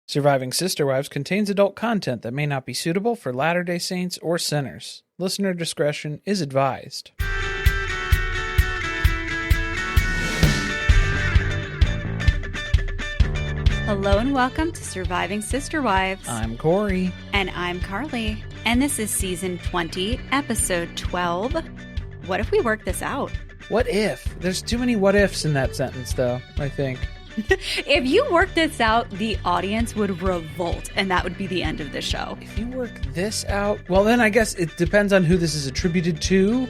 Surviving Sister Wives contains adult content that may not be suitable for Latter-day Saints or sinners. Listener discretion is advised. Hello and welcome to Surviving Sister Wives. I'm Corey. And I'm Carly. And this is Season 20, Episode 12. What if we work this out? What if? There's too many what ifs in that sentence, though, I think. If you work this out, the audience would revolt, and that would be the end of the show. If you work this out, well, then I guess it depends on who this is attributed to.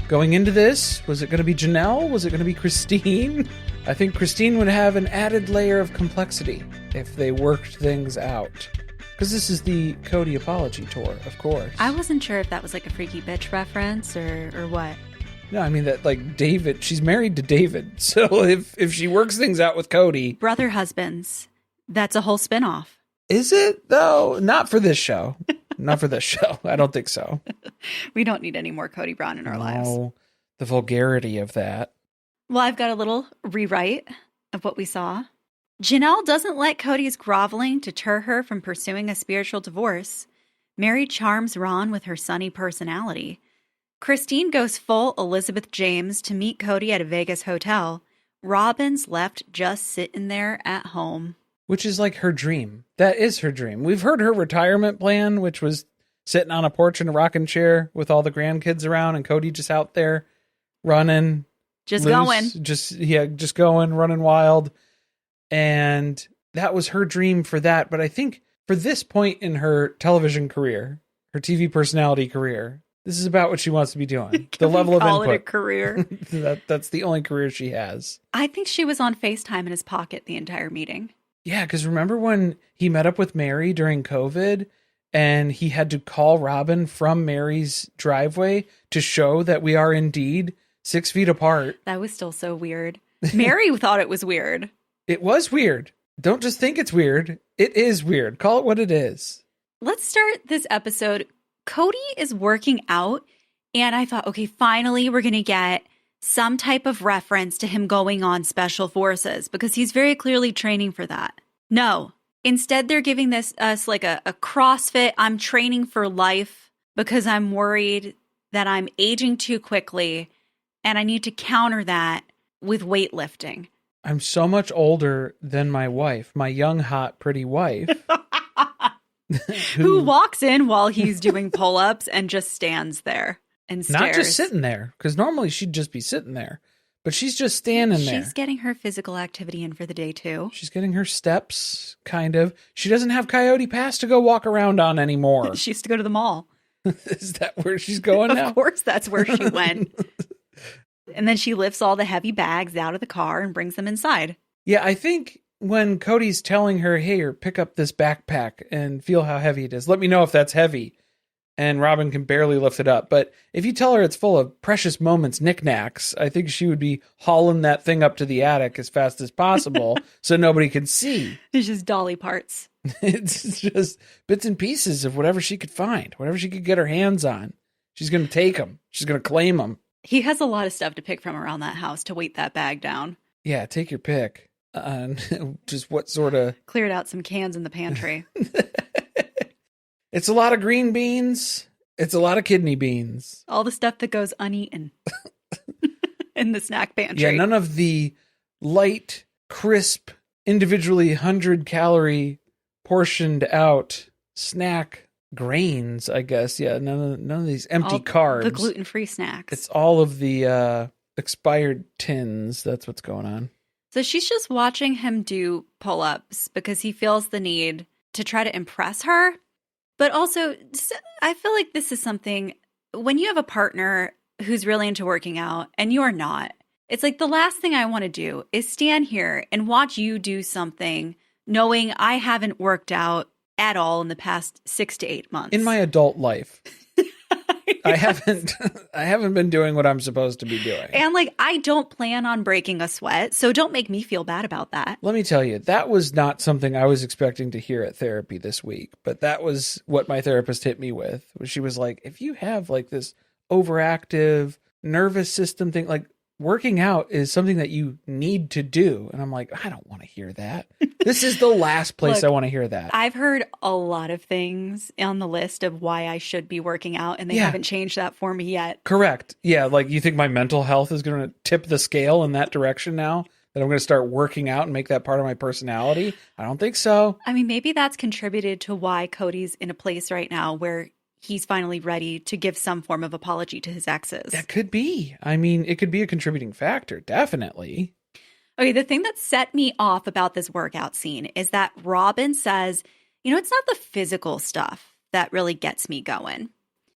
Going into this, was it going to be Janelle? Was it going to be Christine? I think Christine would have an added layer of complexity if they worked things out. Because this is the Kody apology tour, of course. I wasn't sure if that was like a freaky bitch reference or what. No, I mean that, like, David, she's married to David. So if she works things out with Kody. Brother husbands. That's a whole spinoff. Is it, though? Not for this show. Not for this show. I don't think so. We don't need any more Kody Brown in our lives. The vulgarity of that. Well, I've got a little rewrite of what we saw. Janelle doesn't let Kody's groveling deter her from pursuing a spiritual divorce. Meri charms Ron with her sunny personality. Christine goes full Elizabeth James to meet Kody at a Vegas hotel. Robyn's left just sitting there at home. Which is like her dream. That is her dream. We've heard her retirement plan, which was sitting on a porch in a rocking chair with all the grandkids around and Kody just out there running. Just loose, going. Just going, running wild. And that was her dream for that. But I think for this point in her television career, her TV personality career, this is about what she wants to be doing. The level of input. Call it a career. That's the only career she has. I think she was on FaceTime in his pocket the entire meeting. Yeah, because remember when he met up with Meri during COVID and he had to call Robyn from Meri's driveway to show that we are indeed 6 feet apart. That was still so weird. Meri thought it was weird. It was weird. Don't just think it's weird. It is weird. Call it what it is. Let's start this episode. Kody is working out, and I thought, okay, finally we're going to get some type of reference to him going on special forces because he's very clearly training for that. No. Instead, they're giving us like a CrossFit. I'm training for life because I'm worried that I'm aging too quickly, and I need to counter that with weightlifting. I'm so much older than my wife, my young, hot, pretty wife. Who walks in while he's doing pull-ups and just stands there and stares. Not just sitting there, because normally she'd just be sitting there. But she's just standing there. She's getting her physical activity in for the day, too. She's getting her steps, kind of. She doesn't have Coyote Pass to go walk around on anymore. She used to go to the mall. Is that where she's going now? Of course, that's where she went. And then she lifts all the heavy bags out of the car and brings them inside. Yeah, I think when Kody's telling her, hey, or pick up this backpack and feel how heavy it is. Let me know if that's heavy. And Robyn can barely lift it up. But if you tell her it's full of precious moments, knickknacks, I think she would be hauling that thing up to the attic as fast as possible so nobody could see. It's just dolly parts. It's just bits and pieces of whatever she could find, whatever she could get her hands on. She's going to take them. She's going to claim them. He has a lot of stuff to pick from around that house to weight that bag down. Yeah, take your pick. Just what sort of... Cleared out some cans in the pantry. It's a lot of green beans. It's a lot of kidney beans. All the stuff that goes uneaten in the snack pantry. Yeah, none of the light, crisp, individually 100-calorie portioned out snack grains, I guess. Yeah, none of these empty carbs. The gluten-free snacks. It's all of the expired tins. That's what's going on. So she's just watching him do pull-ups because he feels the need to try to impress her. But also, I feel like this is something, when you have a partner who's really into working out and you're not, it's like the last thing I want to do is stand here and watch you do something knowing I haven't worked out at all in the past 6 to 8 months. In my adult life. I haven't been doing what I'm supposed to be doing. And like, I don't plan on breaking a sweat, so don't make me feel bad about that. Let me tell you, that was not something I was expecting to hear at therapy this week, but that was what my therapist hit me with. She was like, if you have like this overactive nervous system thing, like working out is something that you need to do. And I'm like, I don't want to hear that. This is the last place I want to hear that. I've heard a lot of things on the list of why I should be working out, and they haven't changed that for me yet. Correct. Yeah, like you think my mental health is going to tip the scale in that direction now? That I'm going to start working out and make that part of my personality? I don't think so. I mean, maybe that's contributed to why Kody's in a place right now where he's finally ready to give some form of apology to his exes. That could be. I mean, it could be a contributing factor, definitely. Okay, the thing that set me off about this workout scene is that Robyn says, it's not the physical stuff that really gets me going.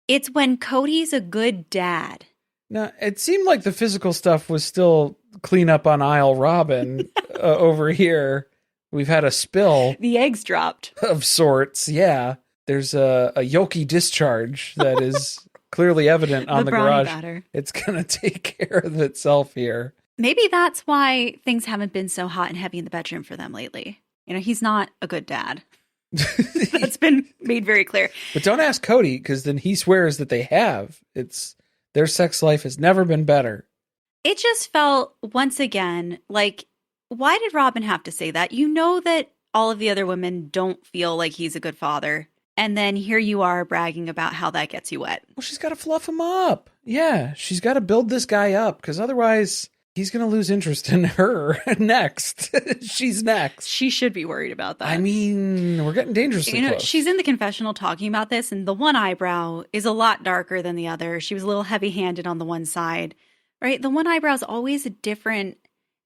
It's when Kody's a good dad. Now, it seemed like the physical stuff was still clean up on aisle Robyn over here. We've had a spill. The eggs dropped. Of sorts, yeah. There's a yolky discharge that is clearly evident on the garage. Batter. It's going to take care of itself here. Maybe that's why things haven't been so hot and heavy in the bedroom for them lately. He's not a good dad. That's been made very clear. But don't ask Kody, because then he swears that they have. Their sex life has never been better. It just felt, once again, like, why did Robyn have to say that? You know that all of the other women don't feel like he's a good father. And then here you are bragging about how that gets you wet. Well, she's got to fluff him up. Yeah, she's got to build this guy up, because otherwise he's going to lose interest in her next. She's next. She should be worried about that. I mean, we're getting dangerously close. She's in the confessional talking about this, and the one eyebrow is a lot darker than the other. She was a little heavy-handed on the one side, right? The one eyebrow is always a different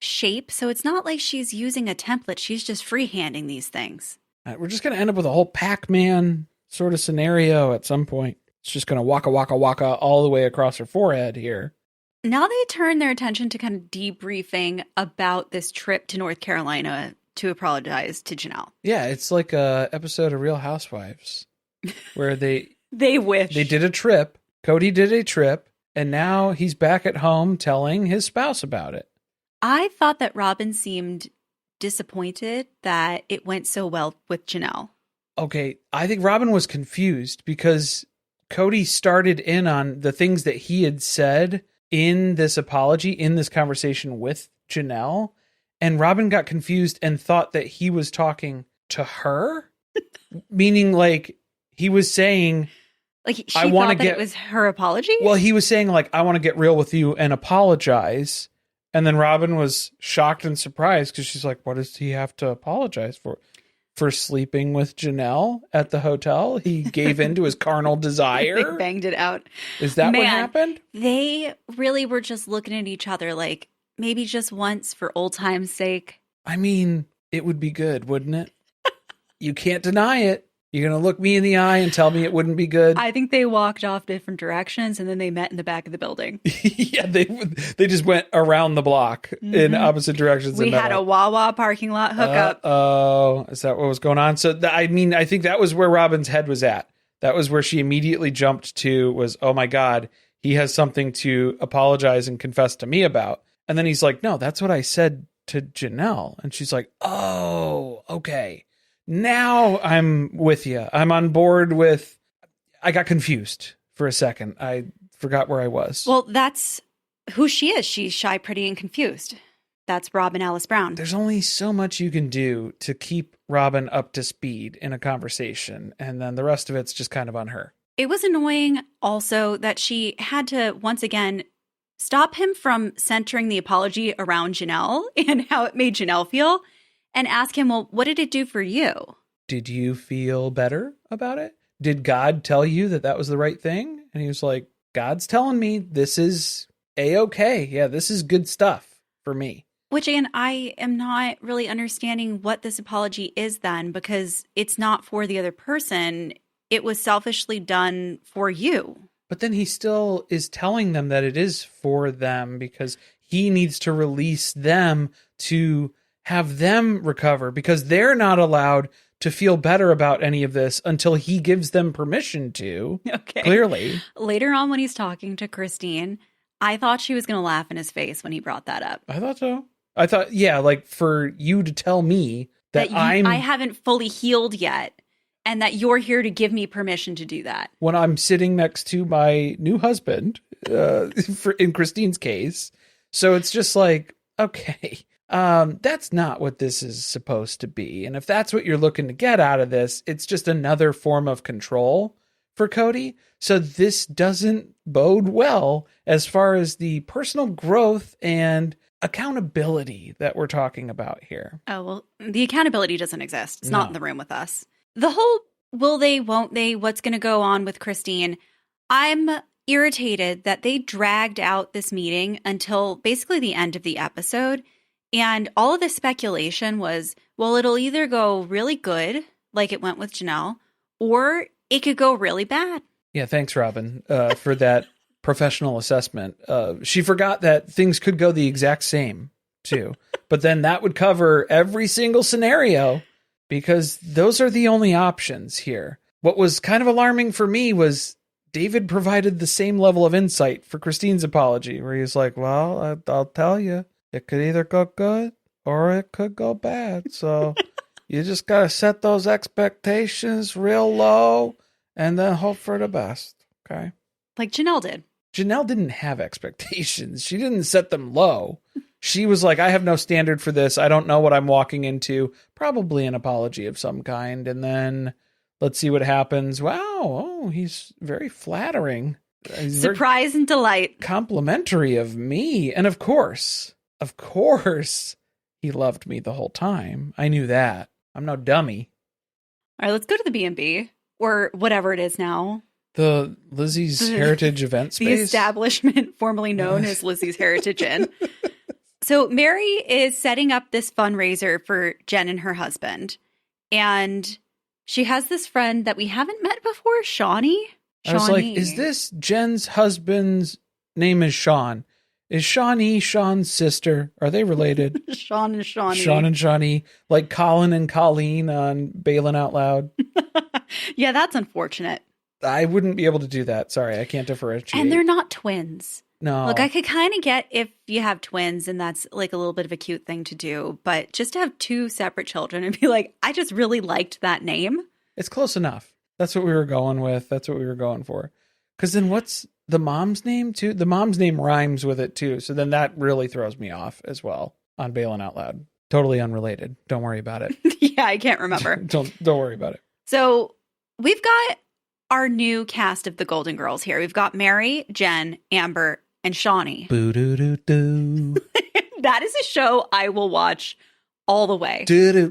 shape, so it's not like she's using a template. She's just freehanding these things. We're just going to end up with a whole Pac-Man sort of scenario at some point. It's just going to waka, waka, waka all the way across her forehead here. Now they turn their attention to kind of debriefing about this trip to North Carolina to apologize to Janelle. Yeah, it's like a episode of Real Housewives where they wish. They did a trip. Kody did a trip, and now he's back at home telling his spouse about it. I thought that Robyn seemed disappointed that it went so well with Janelle. Okay, I think Robyn was confused because Kody started in on the things that he had said in this apology, in this conversation with Janelle, and Robyn got confused and thought that he was talking to her, meaning like he was saying, like she thought that it was her apology? Well, he was saying like, I want to get real with you and apologize. And then Robyn was shocked and surprised because she's like, what does he have to apologize for? For sleeping with Janelle at the hotel? He gave in to his carnal desire? They banged it out. Is that what happened? They really were just looking at each other like, maybe just once for old time's sake. I mean, it would be good, wouldn't it? You can't deny it. You're going to look me in the eye and tell me it wouldn't be good? I think they walked off different directions and then they met in the back of the building. Yeah, they just went around the block in opposite directions. We had a Wawa parking lot hookup. Oh, is that what was going on? So, I mean, I think that was where Robyn's head was at. That was where she immediately jumped to was, oh my God, he has something to apologize and confess to me about. And then he's like, no, that's what I said to Janelle. And she's like, oh, okay. Now I'm with you. I'm on board with... I got confused for a second. I forgot where I was. Well, that's who she is. She's shy, pretty, and confused. That's Robyn Alice Brown. There's only so much you can do to keep Robyn up to speed in a conversation, and then the rest of it's just kind of on her. It was annoying also that she had to, once again, stop him from centering the apology around Janelle and how it made Janelle feel, and ask him, well, what did it do for you? Did you feel better about it? Did God tell you that that was the right thing? And he was like, God's telling me this is A-okay. Yeah, this is good stuff for me. Which, again, I am not really understanding what this apology is then, because it's not for the other person. It was selfishly done for you. But then he still is telling them that it is for them because he needs to release them to have them recover because they're not allowed to feel better about any of this until he gives them permission to. Okay. Clearly. Later on when he's talking to Christine, I thought she was going to laugh in his face when he brought that up. I thought so. I thought, yeah, like for you to tell me that I haven't fully healed yet and that you're here to give me permission to do that. When I'm sitting next to my new husband, in Christine's case, So it's just like, okay, that's not what this is supposed to be. And if that's what you're looking to get out of this, it's just another form of control for Kody. So this doesn't bode well as far as the personal growth and accountability that we're talking about here. Oh, well, the accountability doesn't exist. It's not in the room with us. The whole will they, won't they, what's going to go on with Christine, I'm irritated that they dragged out this meeting until basically the end of the episode. And all of the speculation was, well, it'll either go really good, like it went with Janelle, or it could go really bad. Yeah, thanks, Robyn, for that professional assessment. She forgot that things could go the exact same, too. But then that would cover every single scenario because those are the only options here. What was kind of alarming for me was David provided the same level of insight for Christine's apology, where he's like, well, I'll tell you, it could either go good or it could go bad. So you just got to set those expectations real low and then hope for the best. Okay. Like Janelle did. Janelle didn't have expectations. She didn't set them low. She was like, I have no standard for this. I don't know what I'm walking into. Probably an apology of some kind. And then let's see what happens. Wow. Oh, he's very flattering. He's surprise and delight. Complimentary of me. And of course, he loved me the whole time. I knew that. I'm no dummy. All right, let's go to the B&B or whatever it is now. The Lizzie's Heritage Event Space. The establishment formerly known as Lizzie's Heritage Inn. So Meri is setting up this fundraiser for Jen and her husband. And she has this friend that we haven't met before, Shawnee. I was like, is this Jen's husband's name is Sean? Is Shawnee Sean's sister? Are they related? Sean and Shawnee. Sean and Shawnee. Like Colin and Colleen on Bailin' Out Loud. Yeah, that's unfortunate. I wouldn't be able to do that. Sorry, I can't differentiate. And they're not twins. No. Look, I could kind of get if you have twins and that's like a little bit of a cute thing to do. But just to have two separate children and be like, I just really liked that name. It's close enough. That's what we were going with. That's what we were going for. Because then what's the mom's name too? The mom's name rhymes with it too. So then that really throws me off as well on Bailin' Out Loud. Totally unrelated. Don't worry about it. Yeah, I can't remember. Don't worry about it. So we've got our new cast of the Golden Girls here. We've got Meri, Jen, Amber, and Shawnee. Boo-doo-doo-doo. That is a show I will watch all the way. Do-do-do-do-do.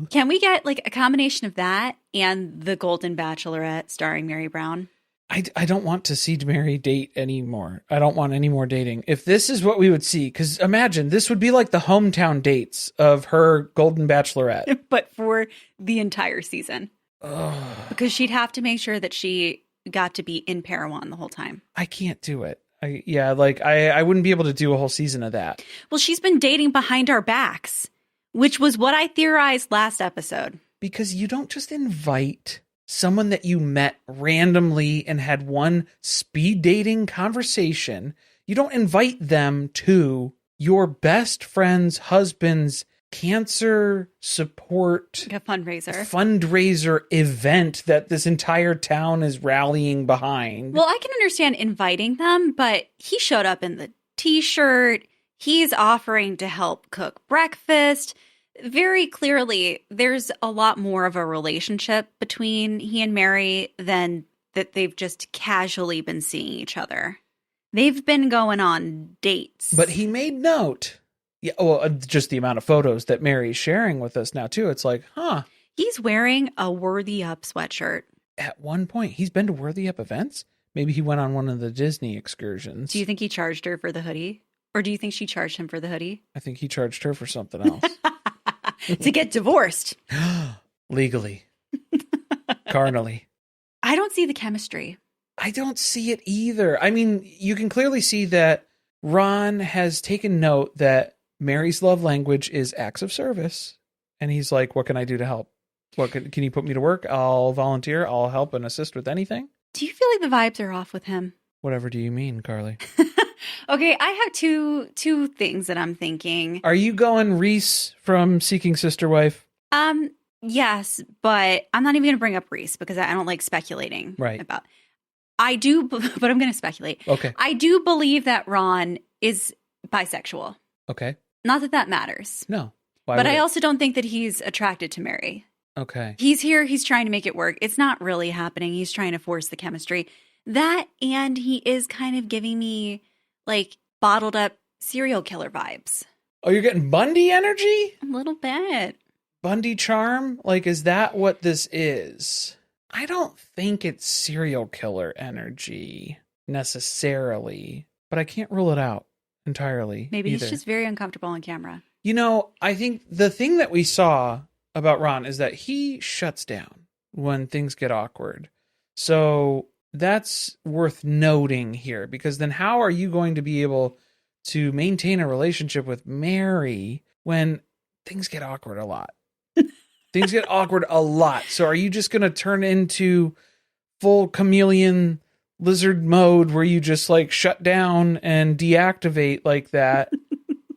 Can we get like a combination of that and The Golden Bachelorette starring Meri Brown? I don't want to see Meri date anymore. I don't want any more dating. If this is what we would see, because imagine this would be like the hometown dates of her Golden Bachelorette. But for the entire season. Ugh. Because she'd have to make sure that she got to be in Parowan the whole time. I can't do it. I wouldn't be able to do a whole season of that. Well, she's been dating behind our backs, which was what I theorized last episode. Because you don't just invite someone that you met randomly and had one speed dating conversation. You don't invite them to your best friend's husband's cancer support like a fundraiser event that this entire town is rallying behind. Well, I can understand inviting them, but he showed up in the t-shirt. He's offering to help cook breakfast. Very clearly, there's a lot more of a relationship between he and Meri than that they've just casually been seeing each other. They've been going on dates. But he made note. Yeah, well, just the amount of photos that Meri's sharing with us now, too. It's like, huh. He's wearing a Worthy Up sweatshirt. At one point, he's been to Worthy Up events? Maybe he went on one of the Disney excursions. Do you think he charged her for the hoodie? Or do you think she charged him for the hoodie? I think he charged her for something else. To get divorced. Legally. Carnally. I don't see the chemistry. I don't see it either. I mean, you can clearly see that Ron has taken note that Meri's love language is acts of service. And he's like, what can I do to help? Can you put me to work? I'll volunteer. I'll help and assist with anything. Do you feel like the vibes are off with him? Whatever do you mean, Carly? Okay, I have two things that I'm thinking. Are you going Reese from Seeking Sister Wife? Yes, but I'm not even going to bring up Reese because I don't like speculating right. about. I do, but I'm going to speculate. Okay. I do believe that Ron is bisexual. Okay. Not that that matters. No. Why But would I it? also don't think that he's attracted to Meri. Okay. He's here. He's trying to make it work. It's not really happening. He's trying to force the chemistry. That, and he is kind of giving me like bottled up serial killer vibes. Oh, you're getting Bundy energy? A little bit. Bundy charm? Like, is that what this is? I don't think it's serial killer energy necessarily, but I can't rule it out entirely. Maybe either. he's just very uncomfortable on camera. You know, I think the thing that we saw about Ron is that he shuts down when things get awkward. So that's worth noting here, because then how are you going to be able to maintain a relationship with Meri when things get awkward a lot? Things get awkward a lot. So are you just going to turn into full chameleon lizard mode where you just like shut down and deactivate like that?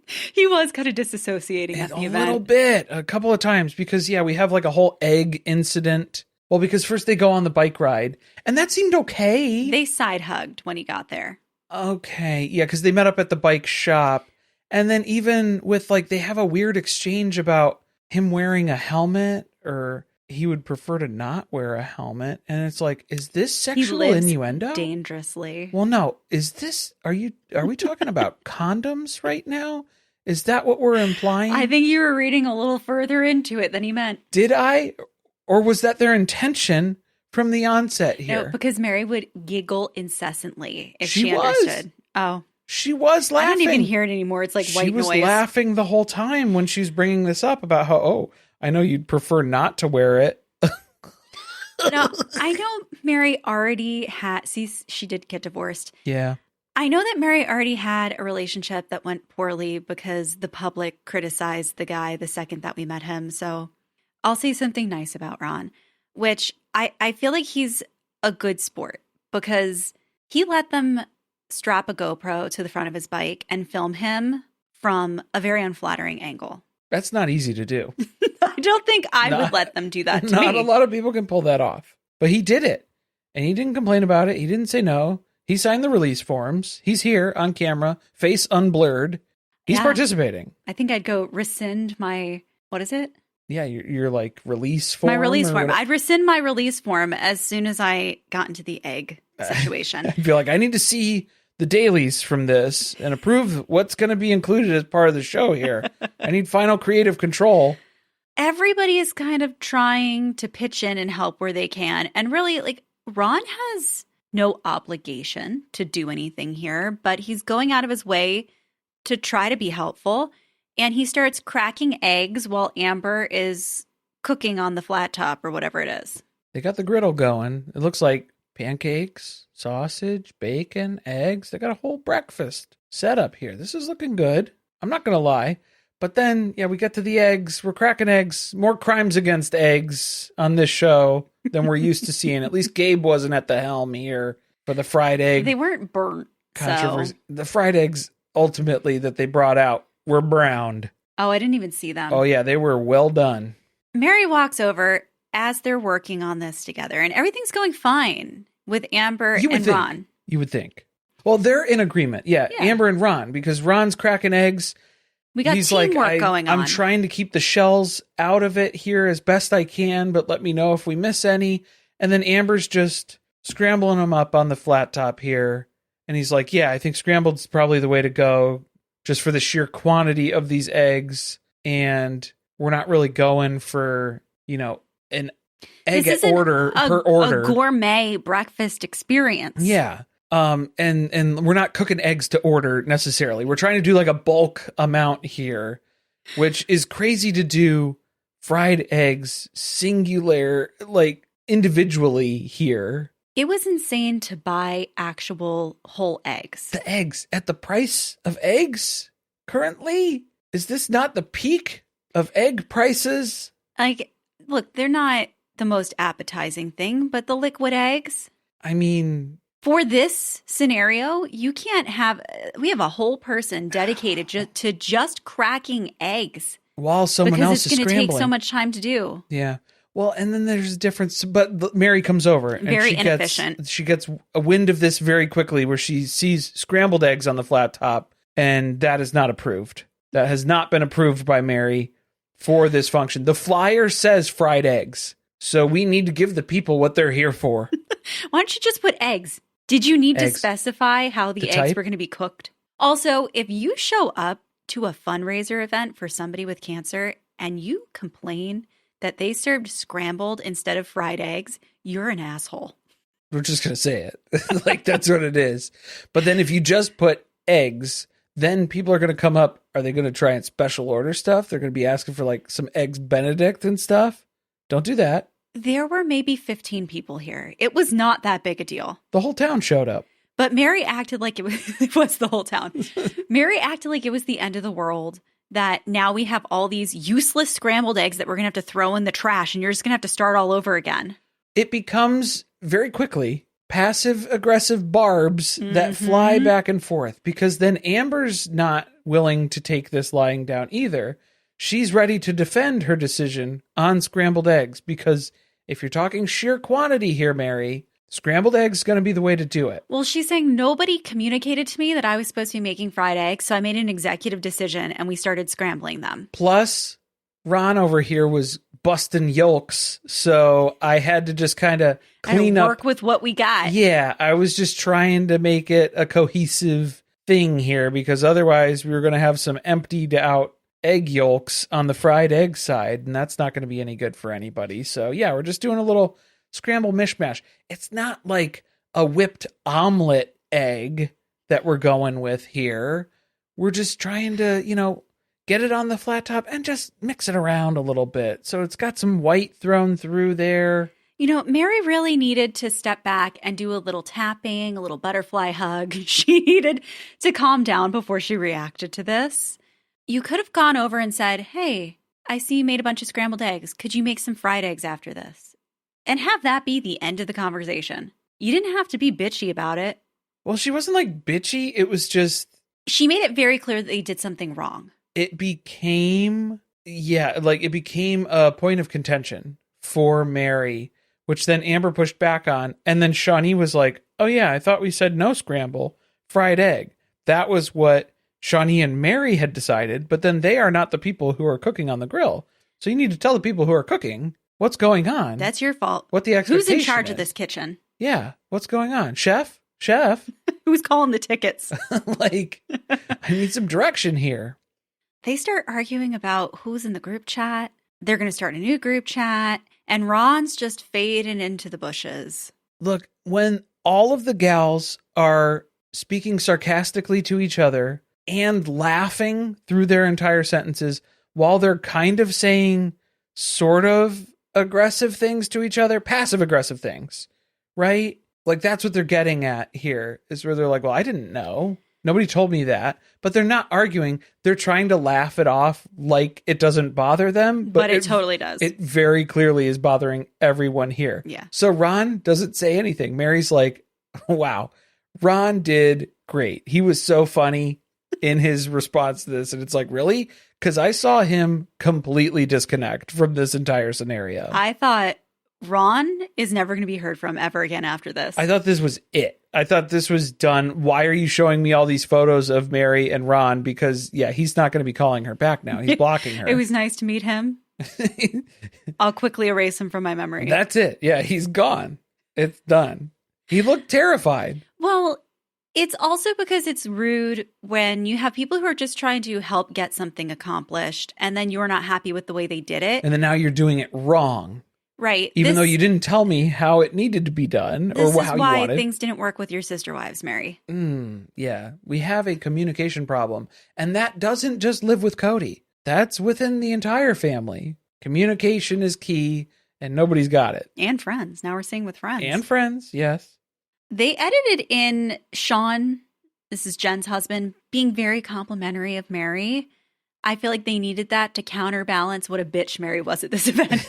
He was kind of disassociating at the event. A little bit, a couple of times, because we have like a whole egg incident. Well, because first they go on the bike ride, and that seemed okay. They side hugged when he got there. Okay, yeah, because they met up at the bike shop, and then even with like they have a weird exchange about him wearing a helmet, or he would prefer to not wear a helmet, and it's like, is this sexual innuendo? Dangerously. Well, no, is this? Are we talking about condoms right now? Is that what we're implying? I think you were reading a little further into it than he meant. Did I? Or was that their intention from the onset here? No, because Meri would giggle incessantly if She she was. understood. Oh. She was laughing. I don't even hear it anymore. It's like white noise. She was laughing the whole time when she was bringing this up about how, I know you'd prefer not to wear it. No, I know Meri already had, she did get divorced. Yeah. I know that Meri already had a relationship that went poorly because the public criticized the guy the second that we met him. So I'll say something nice about Ron, which I feel like he's a good sport because he let them strap a GoPro to the front of his bike and film him from a very unflattering angle. That's not easy to do. I don't think I would let them do that to me. Not a lot of people can pull that off. But he did it. And he didn't complain about it. He didn't say no. He signed the release forms. He's here on camera, face unblurred. He's participating. I think I'd go rescind my, what is it? Yeah, you're like release form. My release form. I'd rescind my release form as soon as I got into the egg situation. I'd be like, I need to see the dailies from this and approve what's going to be included as part of the show here. I need final creative control. Everybody is kind of trying to pitch in and help where they can. And really, like, Ron has no obligation to do anything here, but he's going out of his way to try to be helpful. And he starts cracking eggs while Amber is cooking on the flat top or whatever it is. They got the griddle going. It looks like pancakes, sausage, bacon, eggs. They got a whole breakfast set up here. This is looking good. I'm not going to lie. But then, we get to the eggs. We're cracking eggs. More crimes against eggs on this show than we're used to seeing. At least Gabe wasn't at the helm here for the fried egg. They weren't burnt. Controversy. So. The fried eggs, ultimately, that they brought out were browned. Oh, I didn't even see them. Oh, yeah. They were well done. Meri walks over as they're working on this together, and everything's going fine with Amber and Ron. You would think. Well, they're in agreement. Yeah, Amber and Ron, because Ron's cracking eggs. We got teamwork going on. I'm trying to keep the shells out of it here as best I can, but let me know if we miss any. And then Amber's just scrambling them up on the flat top here. And he's like, I think scrambled's probably the way to go just for the sheer quantity of these eggs. And we're not really going for, an egg at order per order. A gourmet breakfast experience. Yeah. And we're not cooking eggs to order necessarily. We're trying to do like a bulk amount here, which is crazy to do fried eggs singular, like individually here. It was insane to buy actual whole eggs. The eggs at the price of eggs currently? Is this not the peak of egg prices? Like, look, they're not the most appetizing thing, but the liquid eggs. I mean, for this scenario, you can't have, we have a whole person dedicated to just cracking eggs. While someone else is scrambling. Because it's going to take so much time to do. Yeah. Well, and then there's a difference, but Meri comes over and Very inefficient. She gets a wind of this very quickly where she sees scrambled eggs on the flat top, and that is not approved. That has not been approved by Meri for this function. The flyer says fried eggs, so we need to give the people what they're here for. Why don't you just put eggs? Did you need Eggs. to specify how the eggs were going to be cooked? Also, if you show up to a fundraiser event for somebody with cancer and you complain that they served scrambled instead of fried eggs, you're an asshole. We're just going to say it. Like, that's what it is. But then if you just put eggs, then people are going to come up. Are they going to try and special order stuff? They're going to be asking for like some eggs Benedict and stuff. Don't do that. There were maybe 15 people here. It was not that big a deal. The whole town showed up. But Meri acted like it was the whole town. Meri acted like it was the end of the world. That now we have all these useless scrambled eggs that we're going to have to throw in the trash and you're just going to have to start all over again. It becomes very quickly passive-aggressive barbs that fly back and forth because then Amber's not willing to take this lying down either. She's ready to defend her decision on scrambled eggs because if you're talking sheer quantity here, Meri, scrambled eggs is going to be the way to do it. Well, she's saying nobody communicated to me that I was supposed to be making fried eggs, so I made an executive decision and we started scrambling them. Plus, Ron over here was busting yolks, so I had to just kind of clean up. Work with what we got. Yeah, I was just trying to make it a cohesive thing here because otherwise we were going to have some emptied out egg yolks on the fried egg side, and that's not going to be any good for anybody. So yeah, we're just doing a little scramble mishmash. It's not like a whipped omelet egg that we're going with here. We're just trying to, get it on the flat top and just mix it around a little bit. So it's got some white thrown through there. Meri really needed to step back and do a little tapping, a little butterfly hug. She needed to calm down before she reacted to this. You could have gone over and said, hey, I see you made a bunch of scrambled eggs. Could you make some fried eggs after this? And have that be the end of the conversation. You didn't have to be bitchy about it. Well, she wasn't like bitchy. It was just... She made it very clear that they did something wrong. It became a point of contention for Meri, which then Amber pushed back on. And then Shawnee was like, oh yeah, I thought we said no scramble, fried egg. That was what Shawnee and Meri had decided. But then they are not the people who are cooking on the grill. So you need to tell the people who are cooking what's going on. That's your fault. What the expectation Who's in charge is. of this kitchen? Yeah. What's going on? Chef? Who's calling the tickets? I need some direction here. They start arguing about who's in the group chat. They're going to start a new group chat. And Ron's just fading into the bushes. Look, when all of the gals are speaking sarcastically to each other and laughing through their entire sentences while they're kind of saying sort of aggressive things to each other, passive aggressive things, right? Like that's what they're getting at here is where they're like, well, I didn't know. Nobody told me that. But they're not arguing. They're trying to laugh it off like it doesn't bother them. But it totally does. It very clearly is bothering everyone here. Yeah. So Ron doesn't say anything. Meri's like, wow, Ron did great. He was so funny in his response to this. And it's like, really? Because I saw him completely disconnect from this entire scenario. I thought Ron is never going to be heard from ever again after this. I thought this was it. I thought this was done. Why are you showing me all these photos of Meri and Ron? Because, yeah, he's not going to be calling her back now. He's blocking her. It was nice to meet him. I'll quickly erase him from my memory. That's it. Yeah, he's gone. It's done. He looked terrified. Well, it's also because it's rude when you have people who are just trying to help get something accomplished and then you're not happy with the way they did it. And then now you're doing it wrong. Right. Even though you didn't tell me how it needed to be done or how you wanted. This is why things didn't work with your sister wives, Meri. Yeah. We have a communication problem. And that doesn't just live with Kody. That's within the entire family. Communication is key and nobody's got it. And friends. Now we're seeing with friends. And friends, yes. They edited in Sean, this is Jen's husband, being very complimentary of Meri. I feel like they needed that to counterbalance what a bitch Meri was at this event.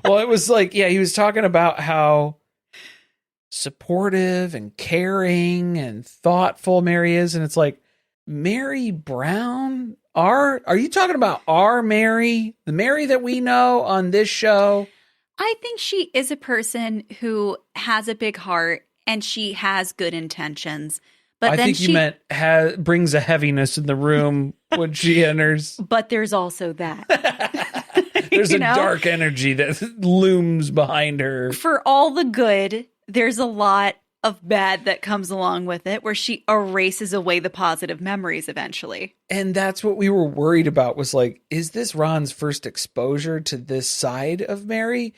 Well, it was like, yeah, he was talking about how supportive and caring and thoughtful Meri is. And it's like, Meri Brown? Are you talking about our Meri? The Meri that we know on this show? I think she is a person who has a big heart and she has good intentions. But I then think you meant brings a heaviness in the room when she enters. But there's also that. There's a dark energy that looms behind her. For all the good, there's a lot of bad that comes along with it, where she erases away the positive memories eventually. And that's what we were worried about, was like, is this Ron's first exposure to this side of Meri?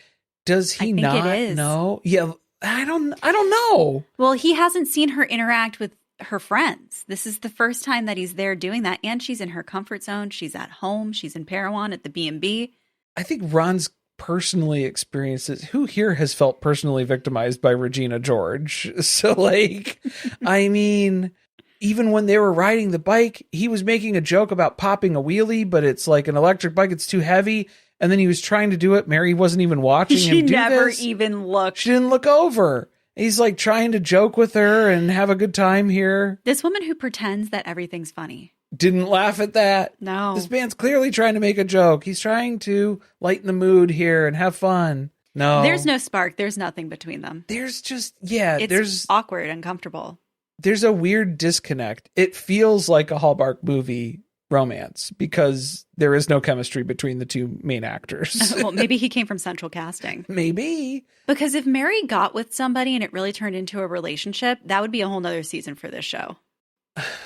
Does he not know? Yeah, I don't know. Well, he hasn't seen her interact with her friends. This is the first time that he's there doing that, and she's in her comfort zone. She's at home. She's in Parowan at the B&B. I think Ron's personally experienced it. Who here has felt personally victimized by Regina George? So, like, I mean, even when they were riding the bike, he was making a joke about popping a wheelie, but it's like an electric bike. It's too heavy. And then he was trying to do it. Meri wasn't even watching him do this. She never even looked. She didn't look over. He's like trying to joke with her and have a good time here. This woman who pretends that everything's funny. Didn't laugh at that. No. This man's clearly trying to make a joke. He's trying to lighten the mood here and have fun. No. There's no spark. There's nothing between them. There's just, there's awkward, uncomfortable. There's a weird disconnect. It feels like a Hallmark movie romance because there is no chemistry between the two main actors. Well, maybe he came from central casting. Maybe. Because if Meri got with somebody and it really turned into a relationship, that would be a whole nother season for this show.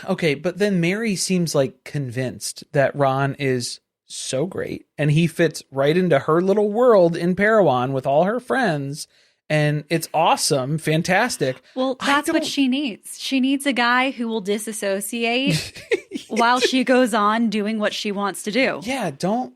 Okay, but then Meri seems like convinced that Ron is so great and he fits right into her little world in Parowan with all her friends. And it's awesome, fantastic. Well, that's what she needs. She needs a guy who will disassociate while she goes on doing what she wants to do. Yeah, don't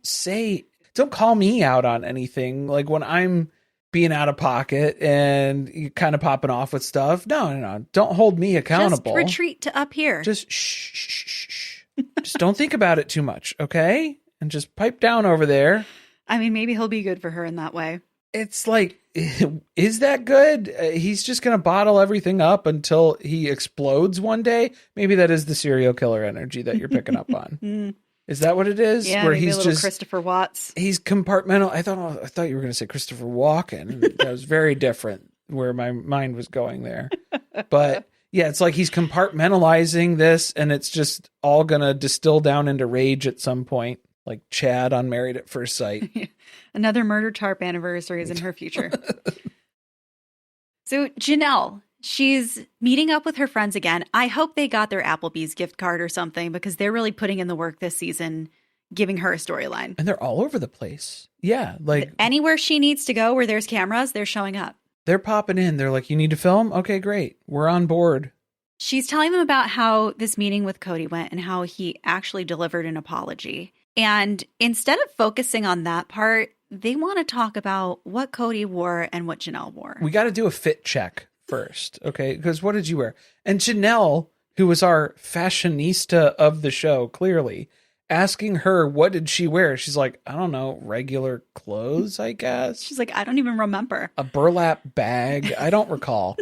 call me out on anything. Like when I'm being out of pocket and you kind of popping off with stuff. No. Don't hold me accountable. Just retreat to up here. Just shh. Just don't think about it too much, okay? And just pipe down over there. I mean, maybe he'll be good for her in that way. It's like, is that good? He's just going to bottle everything up until he explodes one day. Maybe that is the serial killer energy that you're picking up on. Is that what it is? Yeah, where he's just Christopher Watts. He's compartmental. I thought you were going to say Christopher Walken. That was very different where my mind was going there. But yeah, it's like he's compartmentalizing this and it's just all going to distill down into rage at some point. Like Chad on Married at First Sight. Another murder tarp anniversary is in her future. So Janelle, she's meeting up with her friends again. I hope they got their Applebee's gift card or something because they're really putting in the work this season, giving her a storyline. And they're all over the place. Yeah. Like anywhere she needs to go where there's cameras, they're showing up. They're popping in. They're like, you need to film? Okay, great. We're on board. She's telling them about how this meeting with Kody went and how he actually delivered an apology. And instead of focusing on that part, they want to talk about what Kody wore and what Janelle wore. We got to do a fit check first, okay? Because what did you wear? And Janelle, who was our fashionista of the show, clearly, asking her, what did she wear? She's like, I don't know, regular clothes, I guess. She's like, I don't even remember. A burlap bag. I don't recall.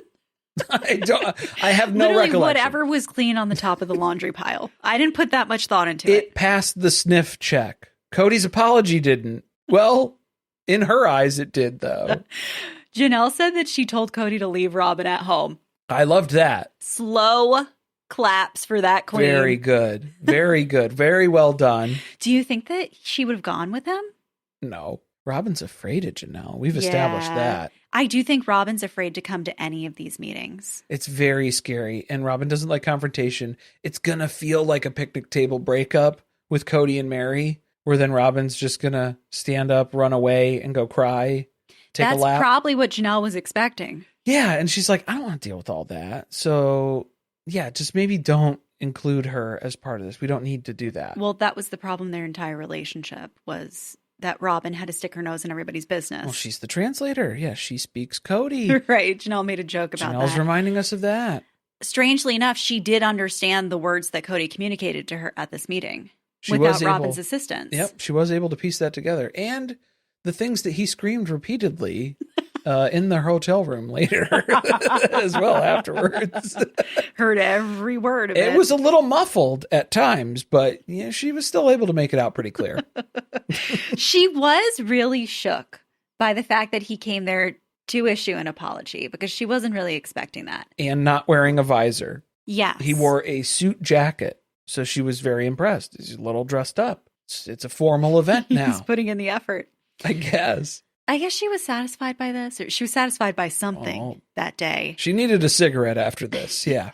I have no Literally recollection. Whatever was clean on the top of the laundry pile. I didn't put that much thought into it. It passed the sniff check. Cody's apology didn't. Well, in her eyes, it did, though. Janelle said that she told Kody to leave Robyn at home. I loved that. Slow claps for that queen. Very good. Very good. Very well done. Do you think that she would have gone with him? No. Robyn's afraid of Janelle. We've established that. I do think Robyn's afraid to come to any of these meetings. It's very scary. And Robyn doesn't like confrontation. It's going to feel like a picnic table breakup with Kody and Meri, where then Robyn's just going to stand up, run away, and go cry, take a lap. That's probably what Janelle was expecting. Yeah. And she's like, I don't want to deal with all that. So, yeah, just maybe don't include her as part of this. We don't need to do that. Well, that was the problem their entire relationship was that Robyn had to stick her nose in everybody's business. Well, she's the translator. Yeah, she speaks Kody. Right. Janelle made a joke about Janelle's reminding us of that. Strangely enough, she did understand the words that Kody communicated to her at this meeting without Robyn's assistance. Yep, she was able to piece that together. And the things that he screamed repeatedly in the hotel room later as well afterwards. Heard every word of it. It was a little muffled at times, but yeah, she was still able to make it out pretty clear. She was really shook by the fact that he came there to issue an apology because she wasn't really expecting that. And not wearing a visor. Yes. He wore a suit jacket, so she was very impressed. He's a little dressed up. It's a formal event now. He's putting in the effort. I guess she was satisfied by this, or she was satisfied by something that day. She needed a cigarette after this, yeah.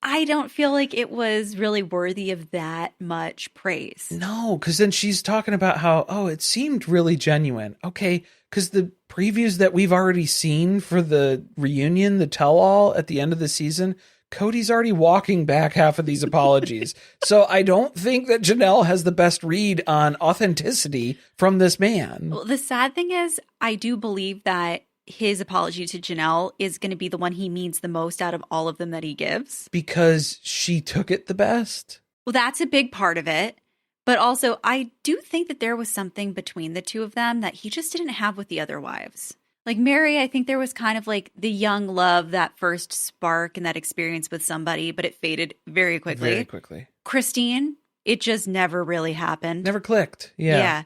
I don't feel like it was really worthy of that much praise. No, because then she's talking about how, it seemed really genuine. Okay, because the previews that we've already seen for the reunion, the tell-all at the end of the season, Kody's already walking back half of these apologies. So I don't think that Janelle has the best read on authenticity from this man. Well, the sad thing is, I do believe that his apology to Janelle is going to be the one he means the most out of all of them that he gives. Because she took it the best? Well, that's a big part of it. But also, I do think that there was something between the two of them that he just didn't have with the other wives. Like Meri, I think there was kind of like the young love, that first spark and that experience with somebody, but it faded very quickly. Very quickly. Christine, it just never really happened. Never clicked. Yeah.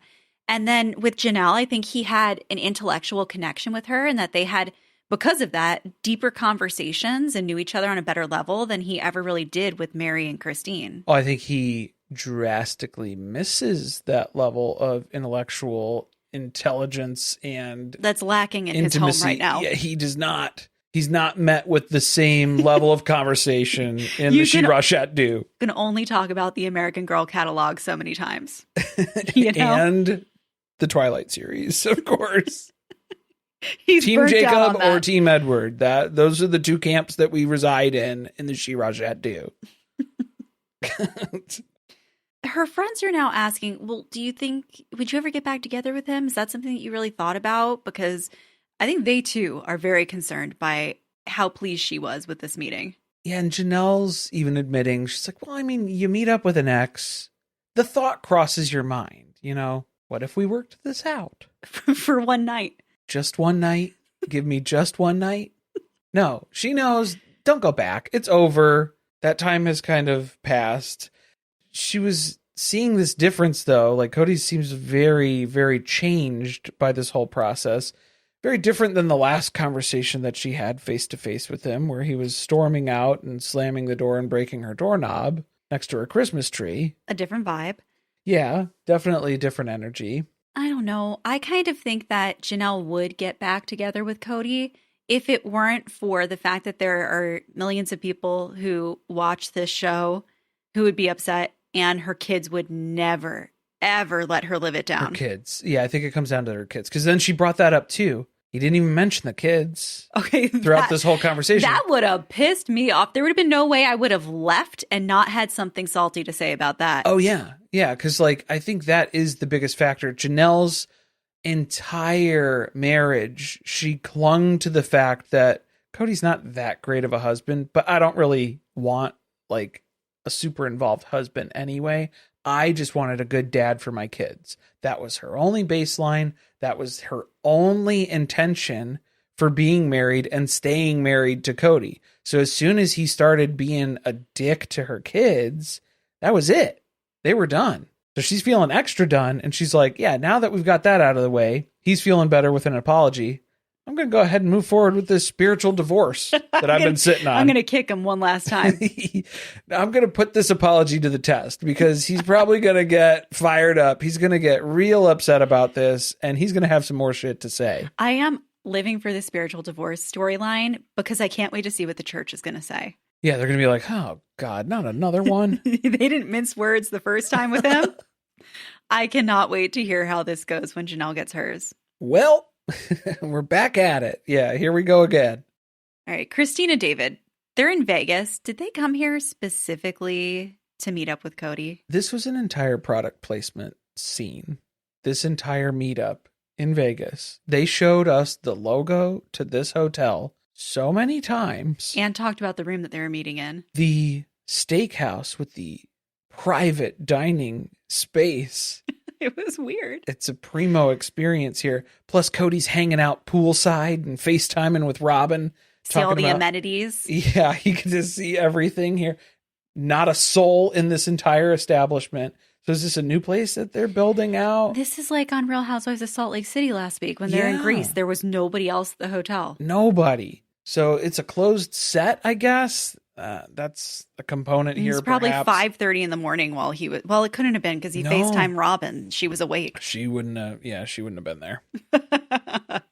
And then with Janelle, I think he had an intellectual connection with her and that they had, because of that, deeper conversations and knew each other on a better level than he ever really did with Meri and Christine. Oh, I think he drastically misses that level of intellectual intelligence and that's lacking in intimacy. His home right now. Yeah, he does not. He's not met with the same level of conversation in the She Rashette do. Can only talk about the American Girl catalog so many times. You know? And the Twilight series, of course. He's Team Jacob or Team Edward. Those are the two camps that we reside in the She Rashette do. Her friends are now asking, well, do you think, would you ever get back together with him? Is that something that you really thought about? Because I think they too are very concerned by how pleased she was with this meeting. Yeah, and Janelle's even admitting, she's like, well, I mean, you meet up with an ex, the thought crosses your mind, what if we worked this out? For one night. Just one night? Give me just one night? No, she knows, don't go back. It's over. That time has kind of passed. She was seeing this difference, though. Like, Kody seems very, very changed by this whole process. Very different than the last conversation that she had face-to-face with him, where he was storming out and slamming the door and breaking her doorknob next to her Christmas tree. A different vibe. Yeah, definitely a different energy. I don't know. I kind of think that Janelle would get back together with Kody if it weren't for the fact that there are millions of people who watch this show who would be upset. And her kids would never, ever let her live it down. Her kids. Yeah, I think it comes down to her kids. Because then she brought that up, too. He didn't even mention the kids throughout this whole conversation. That would have pissed me off. There would have been no way I would have left and not had something salty to say about that. Oh, yeah. Yeah, because, I think that is the biggest factor. Janelle's entire marriage, she clung to the fact that Kody's not that great of a husband, but I don't really want, a super involved husband anyway. I just wanted a good dad for my kids. That was her only baseline. That was her only intention for being married and staying married to Kody. So as soon as he started being a dick to her kids, that was it. They were done. So she's feeling extra done. And she's like, yeah, now that we've got that out of the way, he's feeling better with an apology. I'm going to go ahead and move forward with this spiritual divorce that I've been sitting on. I'm going to kick him one last time. I'm going to put this apology to the test because he's probably going to get fired up. He's going to get real upset about this and he's going to have some more shit to say. I am living for the spiritual divorce storyline because I can't wait to see what the church is going to say. Yeah, they're going to be like, oh, God, not another one. They didn't mince words the first time with him. I cannot wait to hear how this goes when Janelle gets hers. Well, we're back at it. Yeah, here we go again. All right, Christine and David, they're in Vegas. Did they come here specifically to meet up with Kody? This was an entire product placement scene. This entire meetup in Vegas. They showed us the logo to this hotel so many times. And talked about the room that they were meeting in. The steakhouse with the private dining space. It was weird. It's a primo experience here. Plus, Kody's hanging out poolside and FaceTiming with Robyn. See all the about amenities. Yeah, he can just see everything here. Not a soul in this entire establishment. So is this a new place that they're building out? This is like on Real Housewives of Salt Lake City last week when they're in Greece. There was nobody else at the hotel. Nobody. So it's a closed set, I guess. That's a component here. It was probably perhaps. 5:30 in the morning while he was. Well, it couldn't have been because he FaceTimed Robyn. She was awake. She wouldn't have. Yeah, she wouldn't have been there.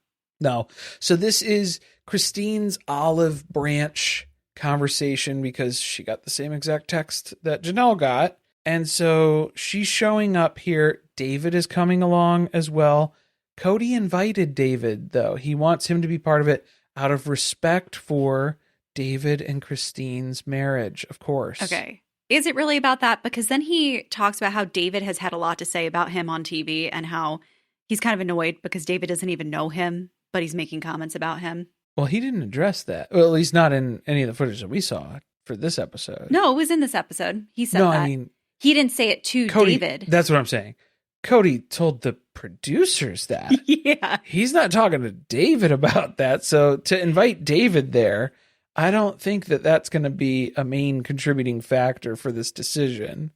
No. So this is Christine's olive branch conversation because she got the same exact text that Janelle got. And so she's showing up here. David is coming along as well. Kody invited David, though. He wants him to be part of it out of respect for David and Christine's marriage, of course. Okay. Is it really about that? Because then he talks about how David has had a lot to say about him on TV and how he's kind of annoyed because David doesn't even know him, but he's making comments about him. Well, he didn't address that. Well, at least not in any of the footage that we saw for this episode. No, it was in this episode. He said that. I mean, he didn't say it to Kody, David. That's what I'm saying. Kody told the producers that. Yeah. He's not talking to David about that. So to invite David there, I don't think that that's going to be a main contributing factor for this decision.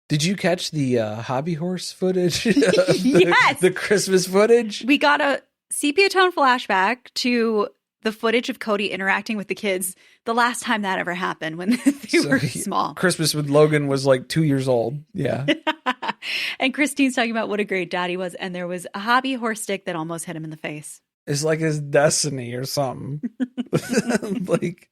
Did you catch the hobby horse footage? Yes. The Christmas footage? We got a sepia tone flashback to the footage of Kody interacting with the kids the last time that ever happened when they were small. Christmas with Logan was like 2 years old. Yeah. And Christine's talking about what a great dad he was. And there was a hobby horse stick that almost hit him in the face. It's like his destiny or something. Like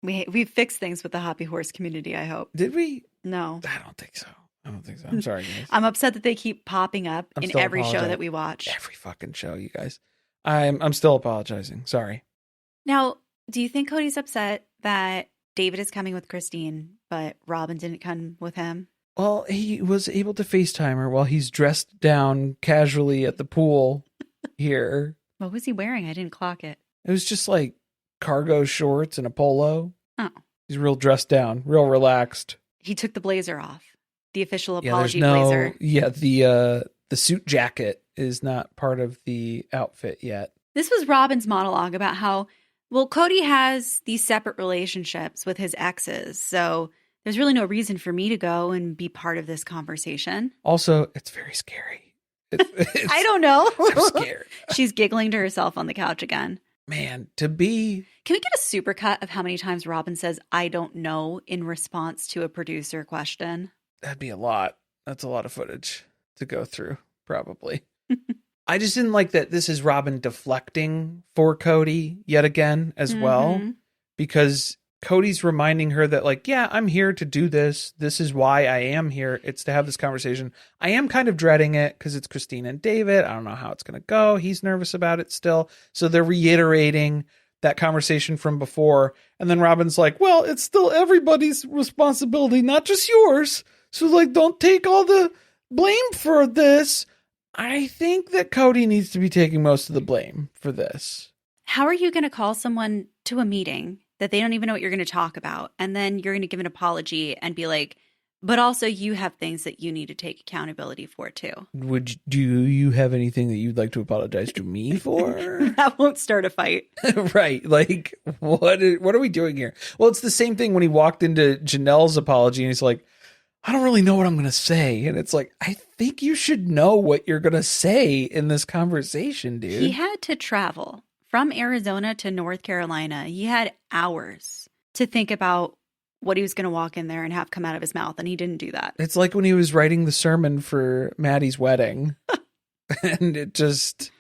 we fixed things with the hobby horse community, I hope. Did we? No. I don't think so. I'm sorry, guys. I'm upset that they keep popping up in every show that we watch. Every fucking show, you guys. I'm still apologizing. Sorry. Now, do you think Kody's upset that David is coming with Christine, but Robyn didn't come with him? Well, he was able to FaceTime her while he's dressed down casually at the pool here. What was he wearing? I didn't clock it. It was just like cargo shorts and a polo. Oh. He's real dressed down, real relaxed. He took the blazer off. The official apology blazer. Yeah, the suit jacket is not part of the outfit yet. This was Robyn's monologue about how, well, Kody has these separate relationships with his exes, so there's really no reason for me to go and be part of this conversation. Also, it's very scary. I don't know. I'm scared. She's giggling to herself on the couch again. Man, to be... Can we get a supercut of how many times Robyn says, I don't know, in response to a producer question? That'd be a lot. That's a lot of footage to go through, probably. I just didn't like that this is Robyn deflecting for Kody yet again as well, because Kody's reminding her that, like, yeah, I'm here to do this. This is why I am here. It's to have this conversation. I am kind of dreading it because it's Christine and David. I don't know how it's going to go. He's nervous about it still. So they're reiterating that conversation from before. And then Robyn's like, well, it's still everybody's responsibility, not just yours. So, like, don't take all the blame for this. I think that Kody needs to be taking most of the blame for this. How are you going to call someone to a meeting that they don't even know what you're going to talk about, and then you're going to give an apology and be like, but also you have things that you need to take accountability for too? Do you have anything that you'd like to apologize to me for? That won't start a fight. Right. Like, what are we doing here? Well, it's the same thing when he walked into Janelle's apology and he's like, I don't really know what I'm going to say. And it's like, I think you should know what you're going to say in this conversation, dude. He had to travel from Arizona to North Carolina. He had hours to think about what he was going to walk in there and have come out of his mouth. And he didn't do that. It's like when he was writing the sermon for Maddie's wedding. And it just,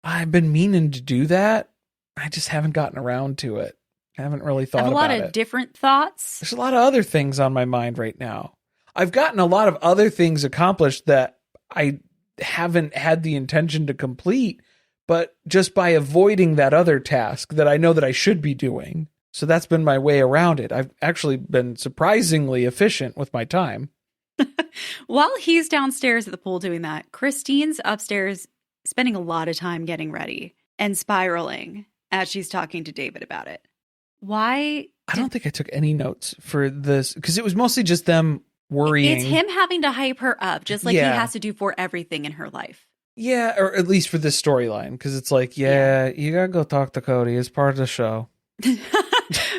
I've been meaning to do that. I just haven't gotten around to it. I haven't really thought about it. I have a lot of different thoughts. There's a lot of other things on my mind right now. I've gotten a lot of other things accomplished that I haven't had the intention to complete, but just by avoiding that other task that I know that I should be doing. So that's been my way around it. I've actually been surprisingly efficient with my time. While he's downstairs at the pool doing that, Christine's upstairs spending a lot of time getting ready and spiraling as she's talking to David about it. Why? I don't think I took any notes for this because it was mostly just them worrying. It's him having to hype her up, just like he has to do for everything in her life. Yeah, or at least for this storyline, because it's like, you gotta go talk to Kody. It's part of the show.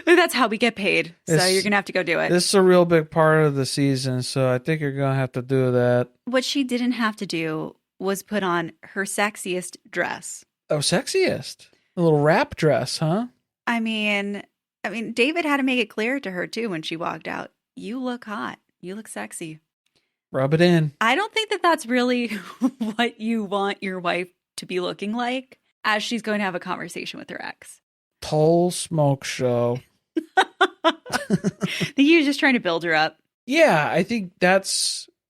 That's how we get paid. So you're going to have to go do it. This is a real big part of the season, so I think you're going to have to do that. What she didn't have to do was put on her sexiest dress. Oh, sexiest? A little wrap dress, huh? I mean, David had to make it clear to her, too, when she walked out. You look hot. You look sexy. Rub it in. I don't think that that's really what you want your wife to be looking like as she's going to have a conversation with her ex. Toll smoke show. You're just trying to build her up. Yeah, I think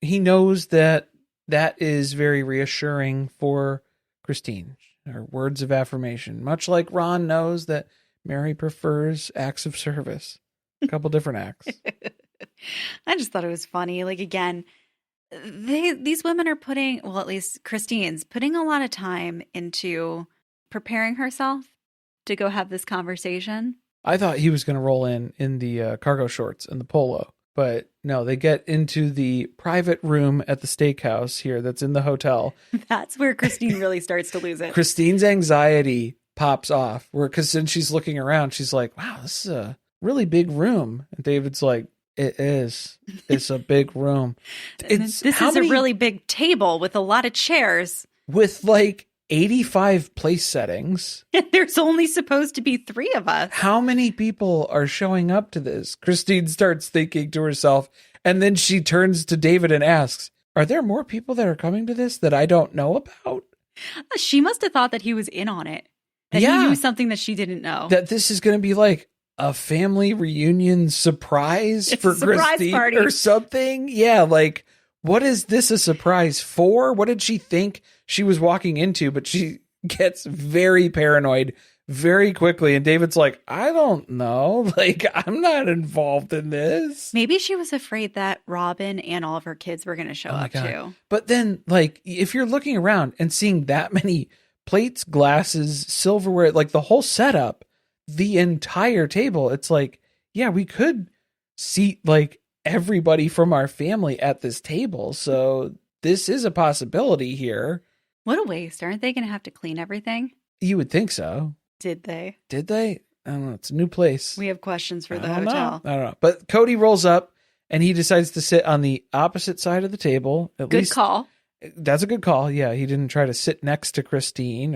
he knows that is very reassuring for Christine. Her words of affirmation. Much like Ron knows that Meri prefers acts of service. A couple different acts. I just thought it was funny. Like, again, these women are putting, well, at least Christine's putting a lot of time into preparing herself to go have this conversation. I thought he was going to roll in the cargo shorts and the polo, but no, they get into the private room at the steakhouse here that's in the hotel. That's where Christine really starts to lose it. Christine's anxiety pops off, because then she's looking around, she's like, wow, this is a really big room. And David's like, it is. It's a big room. This is a really big table with a lot of chairs. With like 85 place settings. There's only supposed to be 3 of us. How many people are showing up to this? Christine starts thinking to herself, and then she turns to David and asks, are there more people that are coming to this that I don't know about? She must have thought that he was in on it. That he knew something that she didn't know. That this is going to be like a family reunion surprise for Christine party or something. Yeah, like, what is this a surprise for? What did she think she was walking into? But she gets very paranoid very quickly. And David's like, I don't know. Like, I'm not involved in this. Maybe she was afraid that Robyn and all of her kids were going to show up too. But then, like, if you're looking around and seeing that many plates, glasses, silverware, like the whole setup, the entire table, it's like, yeah, we could seat like everybody from our family at this table. So this is a possibility here. What a waste. Aren't they going to have to clean everything? You would think so. Did they? Did they? I don't know. It's a new place. We have questions for the hotel. I don't know. But Kody rolls up and he decides to sit on the opposite side of the table. Good call. That's a good call. Yeah. He didn't try to sit next to Christine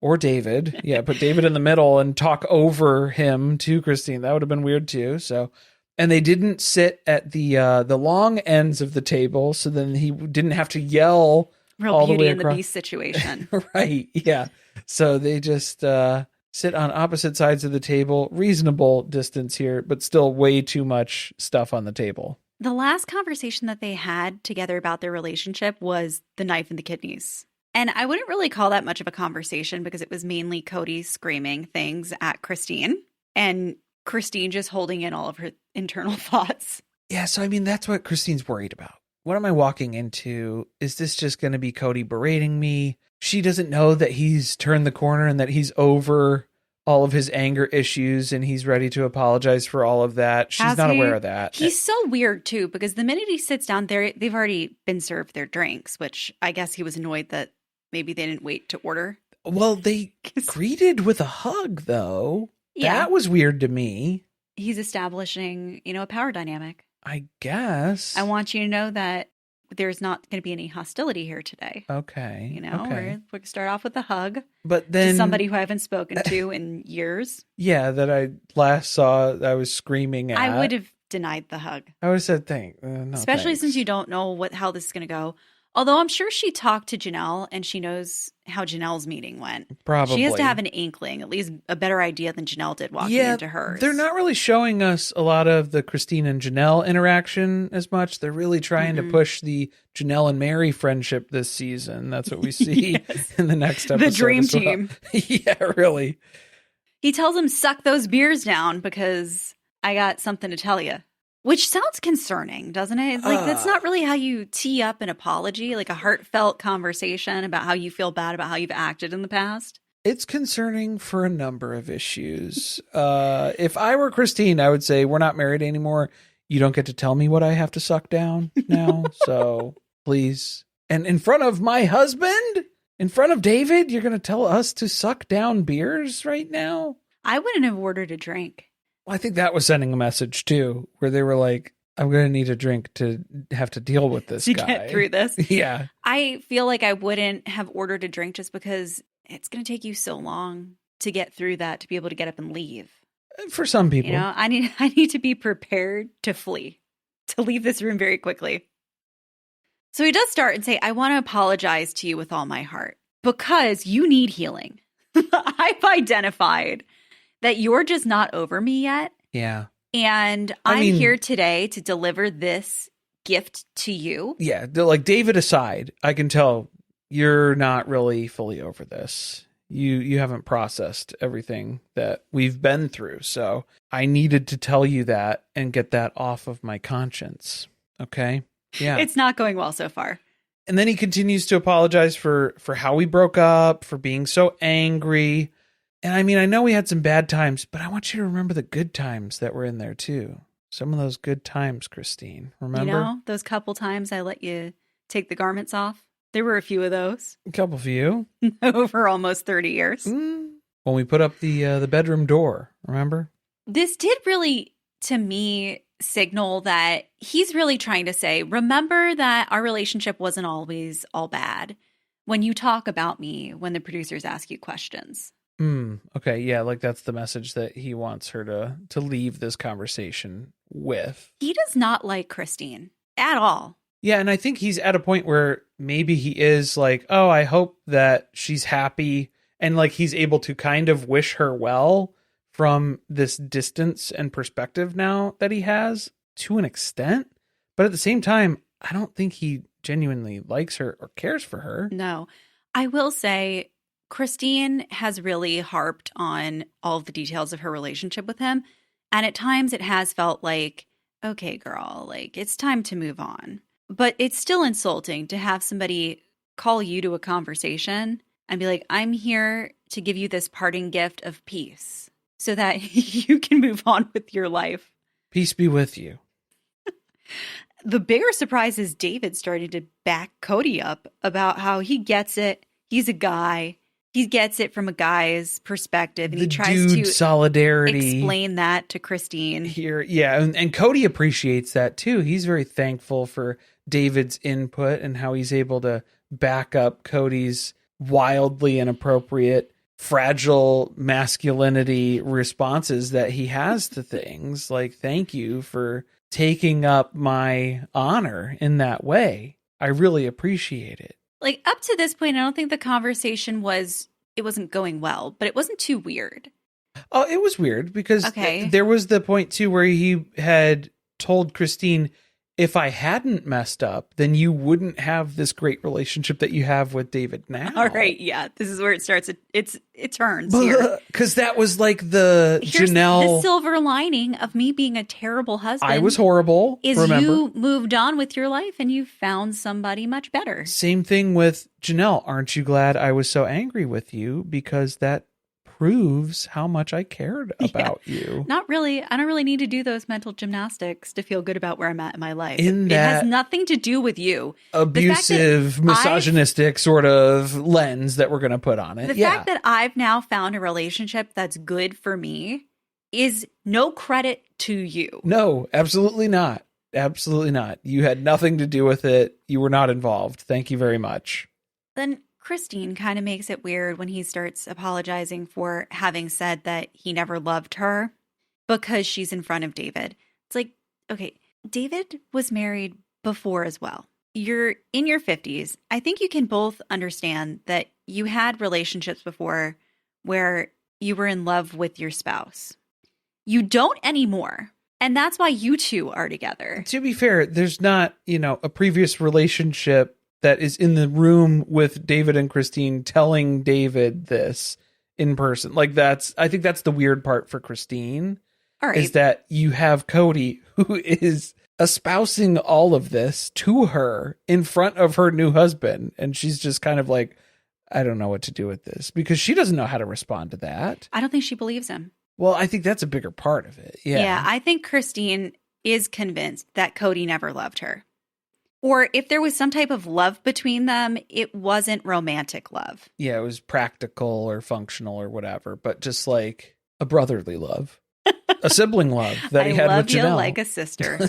or David. Yeah. Put David in the middle and talk over him to Christine. That would have been weird too. So, and they didn't sit at the long ends of the table. So then he didn't have to yell. Real all Beauty the way and across. the Beast situation. Right. Yeah. So they just sit on opposite sides of the table, reasonable distance here, but still way too much stuff on the table. The last conversation that they had together about their relationship was the knife and the kidneys. And I wouldn't really call that much of a conversation because it was mainly Kody screaming things at Christine and Christine just holding in all of her internal thoughts. Yeah. So, I mean, that's what Christine's worried about. What am I walking into? Is this just going to be Kody berating me? She doesn't know that he's turned the corner and that he's over all of his anger issues and he's ready to apologize for all of that. She's not aware of that. He's so weird too, because the minute he sits down there, they've already been served their drinks, which I guess he was annoyed that maybe they didn't wait to order. Well, they greeted with a hug though. Yeah. That was weird to me. He's establishing, a power dynamic. I guess. I want you to know that there's not going to be any hostility here today. Okay. Okay. We're going to start off with a hug. But then to somebody who I haven't spoken to in years. Yeah, that I last saw, I was screaming at. I would have denied the hug. I would have said, no, especially thanks. Since you don't know how this is going to go. Although I'm sure she talked to Janelle and she knows how Janelle's meeting went. Probably. She has to have an inkling, at least a better idea than Janelle did walking into hers. They're not really showing us a lot of the Christine and Janelle interaction as much. They're really trying to push the Janelle and Meri friendship this season. That's what we see in the next episode. The dream team. Yeah, really. He tells him, suck those beers down because I got something to tell you. Which sounds concerning, doesn't it? Like, that's not really how you tee up an apology, like a heartfelt conversation about how you feel bad about how you've acted in the past. It's concerning for a number of issues. If I were Christine, I would say, we're not married anymore. you don't get to tell me what I have to suck down now. So please. And in front of my husband, in front of David, you're going to tell us to suck down beers right now? I wouldn't have ordered a drink. Well, I think that was sending a message too, where they were like, I'm going to need a drink to have to deal with this guy. To get through this. Yeah. I feel like I wouldn't have ordered a drink just because it's going to take you so long to get through that to be able to get up and leave. For some people. You know, I need to be prepared to flee, to leave this room very quickly. So he does start and say, I want to apologize to you with all my heart because you need healing. I've identified that you're just not over me yet. Yeah. And I'm here today to deliver this gift to you. Yeah. Like David aside, I can tell you're not really fully over this. You haven't processed everything that we've been through. So I needed to tell you that and get that off of my conscience. Okay. Yeah. It's not going well so far. And then he continues to apologize for how we broke up, for being so angry. And I mean, I know we had some bad times, but I want you to remember the good times that were in there too. Some of those good times, Christine. Remember? You know, those couple times I let you take the garments off? There were a few of those. A couple of you. Over almost 30 years. When we put up the bedroom door, remember? This did really, to me, signal that he's really trying to say, remember that our relationship wasn't always all bad. When you talk about me, when the producers ask you questions. Okay, yeah, like that's the message that he wants her to leave this conversation with. He does not like Christine at all. Yeah, and I think he's at a point where maybe he is like, oh, I hope that she's happy. And like he's able to kind of wish her well from this distance and perspective now that he has to an extent. But at the same time, I don't think he genuinely likes her or cares for her. No, I will say Christine has really harped on all of the details of her relationship with him. And at times it has felt like, okay, girl, like it's time to move on. But it's still insulting to have somebody call you to a conversation and be like, I'm here to give you this parting gift of peace so that you can move on with your life. Peace be with you. The bigger surprise is David started to back Kody up about how he gets it. He's a guy. He gets it from a guy's perspective, and he tries to solidarity. Explain that to Christine. Here, yeah, and Kody appreciates that too. He's very thankful for David's input and how he's able to back up Kody's wildly inappropriate, fragile masculinity responses that he has to things. Like, thank you for taking up my honor in that way. I really appreciate it. Like, up to this point, I don't think the conversation wasn't going well, but it wasn't too weird. Oh, it was weird because there was the point too where he had told Christine, if I hadn't messed up, then you wouldn't have this great relationship that you have with David now. All right, yeah, this is where it starts. It turns here. Because that was like Here's Janelle. The silver lining of me being a terrible husband. I was horrible. Is you moved on with your life and you found somebody much better. Same thing with Janelle. Aren't you glad I was so angry with you? Because that proves how much I cared about you. Not really. I don't really need to do those mental gymnastics to feel good about where I'm at in my life. It has nothing to do with you. Abusive, misogynistic sort of lens that we're going to put on it. The fact that I've now found a relationship that's good for me is no credit to you. No, absolutely not. Absolutely not. You had nothing to do with it. You were not involved. Thank you very much. Then Christine kind of makes it weird when he starts apologizing for having said that he never loved her because she's in front of David. It's like, okay, David was married before as well. You're in your 50s. I think you can both understand that you had relationships before where you were in love with your spouse. You don't anymore. And that's why you two are together. To be fair, there's not, a previous relationship that is in the room with David and Christine telling David this in person. Like I think that's the weird part for Christine. All right. Is that you have Kody who is espousing all of this to her in front of her new husband. And she's just kind of like, I don't know what to do with this because she doesn't know how to respond to that. I don't think she believes him. Well, I think that's a bigger part of it. Yeah. Yeah. I think Christine is convinced that Kody never loved her. Or if there was some type of love between them, it wasn't romantic love. Yeah, it was practical or functional or whatever, but just like a brotherly love, a sibling love that he had with Janelle. I love you like a sister.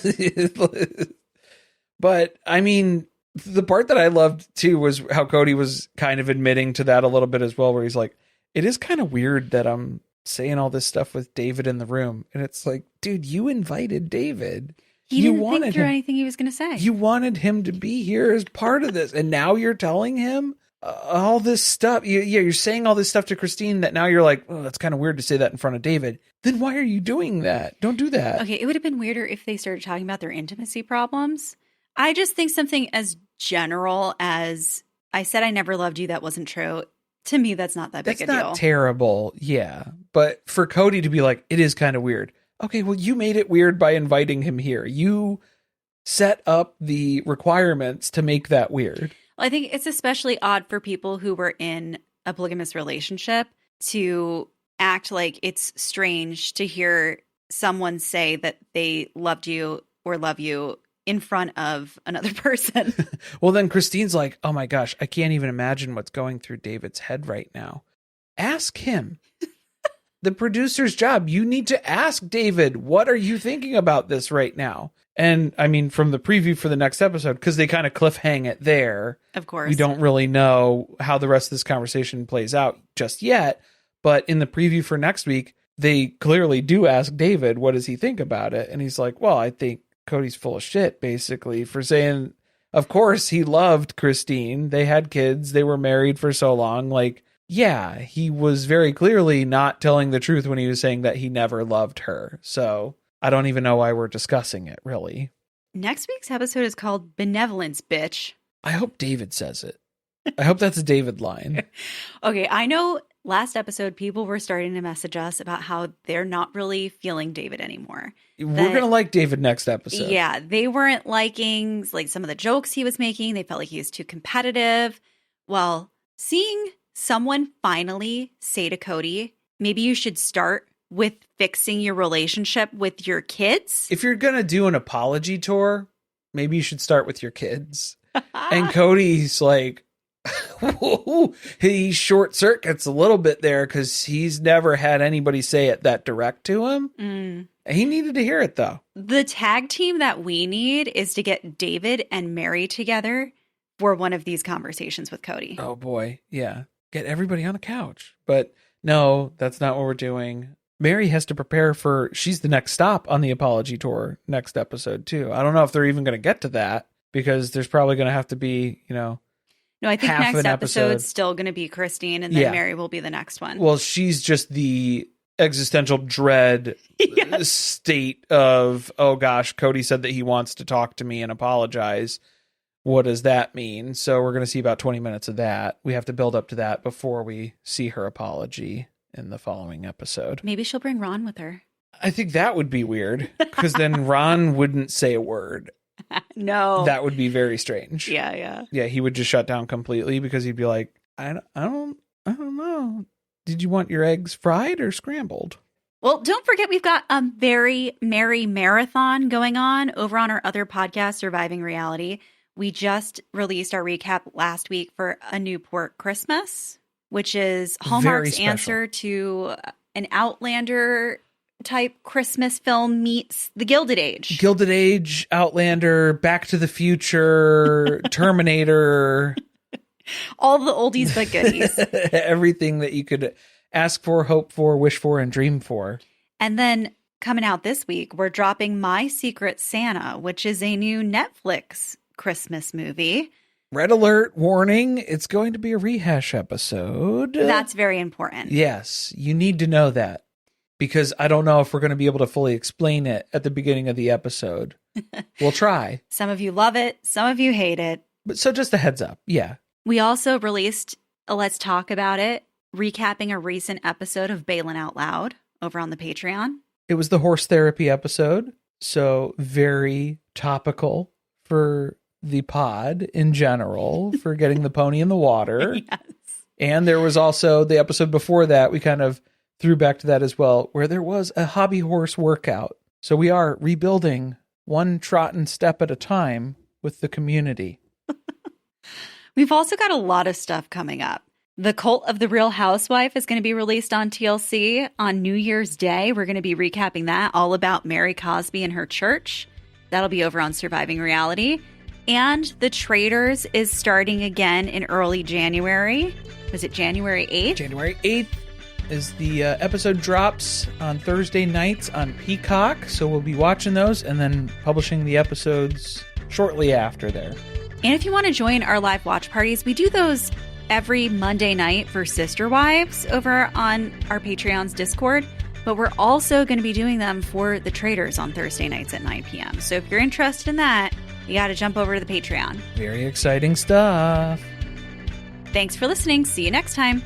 But I mean, the part that I loved too was how Kody was kind of admitting to that a little bit as well, where he's like, it is kind of weird that I'm saying all this stuff with David in the room. And it's like, dude, you invited David. He didn't think through anything he was going to say. You wanted him to be here as part of this. And now you're telling him all this stuff. You're saying all this stuff to Christine that now you're like, oh, that's kind of weird to say that in front of David. Then why are you doing that? Don't do that. Okay, it would have been weirder if they started talking about their intimacy problems. I just think something as general as, I said I never loved you, that wasn't true. To me, that's not that big a deal. That's not terrible, yeah. But for Kody to be like, it is kind of weird. Okay, well, you made it weird by inviting him here. You set up the requirements to make that weird. Well, I think it's especially odd for people who were in a polygamous relationship to act like it's strange to hear someone say that they loved you or love you in front of another person. Well, then Christine's like, oh my gosh, I can't even imagine what's going through David's head right now. Ask him. The producer's job. You need to ask David, what are you thinking about this right now? And I mean, from the preview for the next episode, because they kind of cliffhang it there. Of course. We don't really know how the rest of this conversation plays out just yet. But in the preview for next week, they clearly do ask David, what does he think about it? And he's like, well, I think Kody's full of shit, basically, for saying, of course, he loved Christine. They had kids. They were married for so long. Like, yeah, he was very clearly not telling the truth when he was saying that he never loved her. So I don't even know why we're discussing it, really. Next week's episode is called Benevolence, Bitch. I hope David says it. I hope that's a David line. Okay, I know last episode people were starting to message us about how they're not really feeling David anymore. We're going to like David next episode. Yeah, they weren't liking like some of the jokes he was making. They felt like he was too competitive. Well, seeing someone finally say to Kody, maybe you should start with fixing your relationship with your kids. If you're going to do an apology tour, maybe you should start with your kids. And Cody's like, he short circuits a little bit there because he's never had anybody say it that direct to him. He needed to hear it, though. The tag team that we need is to get David and Meri together for one of these conversations with Kody. Oh, boy. Yeah. Get everybody on the couch. But no, that's not what we're doing. Meri has to prepare for, she's the next stop on the apology tour next episode, too. I don't know if they're even going to get to that because there's probably going to have to be, No, I think next episode's still going to be Christine, and then Meri will be the next one. Well, she's just the existential dread state of, oh gosh, Kody said that he wants to talk to me and apologize. What does that mean? So we're going to see about 20 minutes of that. We have to build up to that before we see her apology in the following episode. Maybe she'll bring Ron with her. I think that would be weird because then Ron wouldn't say a word. No. That would be very strange. Yeah. Yeah, he would just shut down completely because he'd be like, I don't know. Did you want your eggs fried or scrambled? Well, don't forget we've got a very Meri marathon going on over on our other podcast, Surviving Reality. We just released our recap last week for A Newport Christmas, which is Hallmark's answer to an Outlander type Christmas film meets The Gilded Age. Gilded Age, Outlander, Back to the Future, Terminator. All the oldies but goodies. Everything that you could ask for, hope for, wish for, and dream for. And then coming out this week, we're dropping My Secret Santa, which is a new Netflix Christmas movie. Red alert, warning, it's going to be a rehash episode. That's very important. Yes, you need to know that. Because I don't know if we're going to be able to fully explain it at the beginning of the episode. We'll try. Some of you love it. Some of you hate it. But so just a heads up. Yeah. We also released a Let's Talk About It, recapping a recent episode of Bailin' Out Loud over on the Patreon. It was the horse therapy episode. So very topical for the pod in general, for getting the pony in the water. Yes. And there was also the episode before that. We kind of threw back to that as well, where there was a hobby horse workout. So we are rebuilding one trotting step at a time with the community. We've also got a lot of stuff coming up. The Cult of the Real Housewife is going to be released on TLC on New Year's Day. We're going to be recapping that, all about Meri Cosby and her church. That'll be over on Surviving Reality. And The Traitors is starting again in early January. Was it January 8th? January 8th is the episode drops on Thursday nights on Peacock. So we'll be watching those and then publishing the episodes shortly after there. And if you want to join our live watch parties, we do those every Monday night for Sister Wives over on our Patreon's Discord. But we're also going to be doing them for The Traitors on Thursday nights at 9 p.m. So if you're interested in that, you got to jump over to the Patreon. Very exciting stuff. Thanks for listening. See you next time.